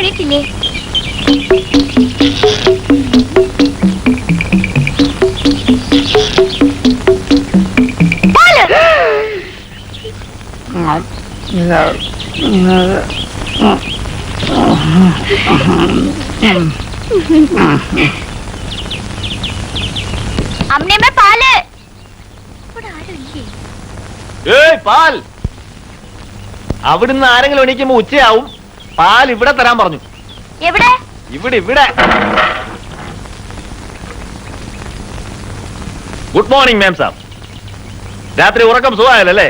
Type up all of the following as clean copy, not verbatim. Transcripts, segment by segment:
എണീറ്റില്ലേ? അമ്മയമ്മ പാല്. പാൽ അവിടുന്ന് ആരെങ്കിലും എണീക്കുമ്പോ ഉച്ചയാവും. പാൽ ഇവിടെ തരാൻ പറഞ്ഞു. എവിടെ? ഇവിടെ ഇവിടെ. ഗുഡ് മോർണിംഗ് മാം സാബ്. രാത്രി ഉറക്കം സുഖമായല്ലേ?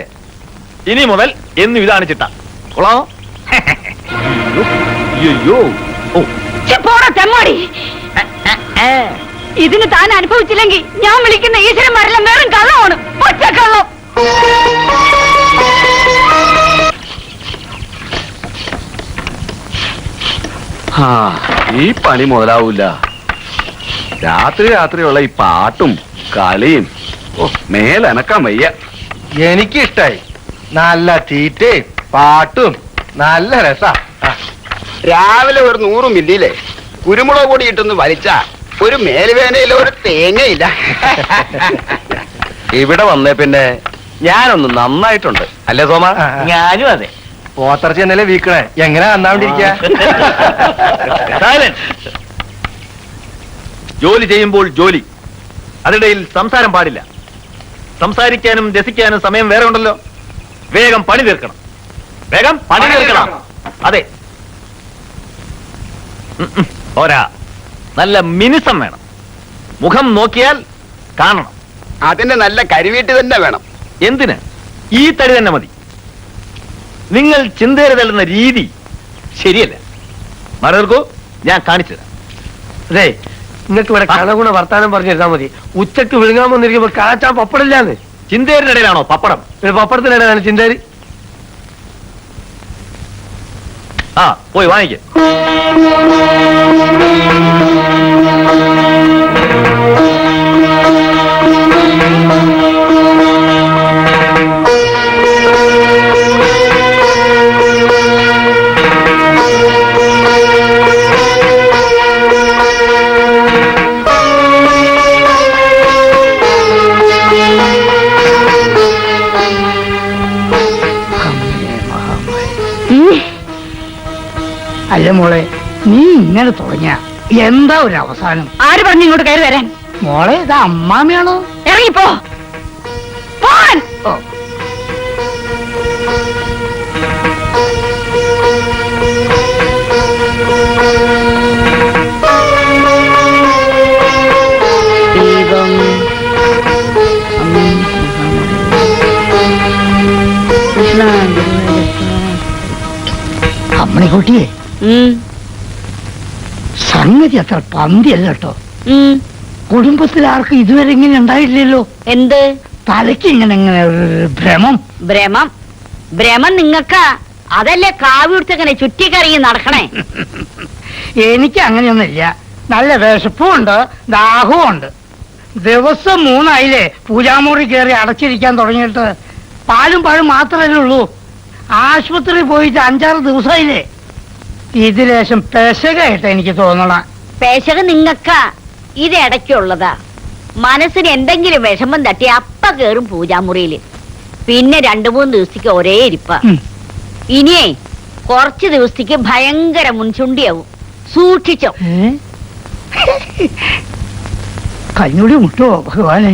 ഇനി മുതൽ എന്നും ഇതാണ് ചിട്ട. കൊള്ളാമോ? അയ്യോ, ഇതിന് താൻ അനുഭവിച്ചില്ലെങ്കിൽ ഞാൻ വിളിക്കുന്ന ഈശ്വരന്മാരെല്ലാം വേറും കള്ളമാണ്, ഒറ്റക്കള്ളം. ഈ പണി മുതലാവൂല. രാത്രിയുള്ള ഈ പാട്ടും കളിയും മേലനക്കാൻ വയ്യ. എനിക്കിഷ്ടായി. നല്ല തീറ്റയും പാട്ടും നല്ല രസാ. രാവിലെ ഒരു 100 മില്ലിയിലെ കുരുമുളക് പൊടി ഇട്ടൊന്ന് വലിച്ച ഒരു മേലുവേനയില ഒരു തേങ്ങയില്ല. ഇവിടെ വന്നേ പിന്നെ ഞാനൊന്ന് നന്നായിട്ടുണ്ട് അല്ലേ സോമ? ഞാനും അതെ. പോത്തർച്ച എന്നല്ലേ വീക്കണേ, എങ്ങനെ നന്നാണ്ടിരിക്ക? ജോലി ചെയ്യുമ്പോൾ ജോലി, അതിനിടയിൽ സംസാരം പാടില്ല. സംസാരിക്കാനും രസിക്കാനും സമയം വേറെ ഉണ്ടല്ലോ. വേഗം പണി തീർക്കണം, വേഗം പണി തീർക്കണം. അതെ, പോരാ, നല്ല മിനുസം വേണം. മുഖം നോക്കിയാൽ കാണണം. അതിന് നല്ല കരിവീട്ട് തന്നെ വേണം. എന്തിന്? ഈ തടി തന്നെ മതി. നിങ്ങൾ ചിന്തേര തള്ളുന്ന രീതി ശരിയല്ല. മറക്കൂ, ഞാൻ കാണിച്ചു തരാം. അതെ, നിങ്ങൾക്ക് ഇവിടെ കണഗുണ വർത്താനം പറഞ്ഞിരുന്നാ മതി. ഉച്ചക്ക് വിഴുങ്ങാൻ വന്നിരിക്കുമ്പോ കാച്ചാൻ പപ്പടില്ലാന്ന്. ചിന്തേരിന്റെ ഇടയിലാണോ പപ്പടം? പപ്പടത്തിനിടയിലാണ് ചിന്തേരി. ആ, പോയി വാങ്ങിക്ക. അല്ല മോളെ, നീ ഇങ്ങനെ തുടങ്ങിയ എന്താ ഒരു അവസാനം? ആര് പറഞ്ഞു ഇങ്ങോട്ട് കയറി വരാൻ? മോളെ, ഇത് അമ്മാമ്മയാണോ? ഇറങ്ങിപ്പോ. ഓ, അമ്മണിക്കുട്ടിയെ, സംഗതി അത്ര പന്തിയല്ല കേട്ടോ. കുടുംബത്തിൽ ആർക്കും ഇതുവരെ ഇങ്ങനെ ഉണ്ടായില്ലല്ലോ. എന്ത് തലയ്ക്ക് ഇങ്ങനെ ഭ്രമം? ഭ്രമം ഭ്രമം നിങ്ങൾക്കാ. അതല്ലേ കാവി ഉടുത്തങ്ങനെ ചുറ്റിക്കറങ്ങി നടക്കണേ. എനിക്ക് അങ്ങനെയൊന്നുമില്ല. നല്ല വിശപ്പും ഉണ്ട്, ദാഹവും ഉണ്ട്. ദിവസം 3 ആയില്ലേ പൂജാമുറി കയറി അടച്ചിരിക്കാൻ തുടങ്ങിയിട്ട്. പാലും പഴം മാത്രമല്ലേ ഉള്ളൂ. ആശുപത്രി പോയിട്ട് 5-6 ദിവസമായില്ലേ. ഇത് ലേശം പെശകായിട്ട് എനിക്ക് തോന്നണ. പെശക നിങ്ങൾക്കാ, ഇത് ഇടയ്ക്കുള്ളതാ. മനസ്സിന് എന്തെങ്കിലും വിഷമം തട്ടി അപ്പ കേറും പൂജാമുറിയില്. പിന്നെ 2-3 ദിവസത്തേക്ക് ഒരേ ഇരിപ്പ. ഇനിയേ കുറച്ച് ദിവസത്തേക്ക് ഭയങ്കര മുൻചുണ്ടിയാവും. സൂക്ഷിച്ചോ. കഞ്ഞൂടി മുട്ടുവോ ഭഗവാനെ?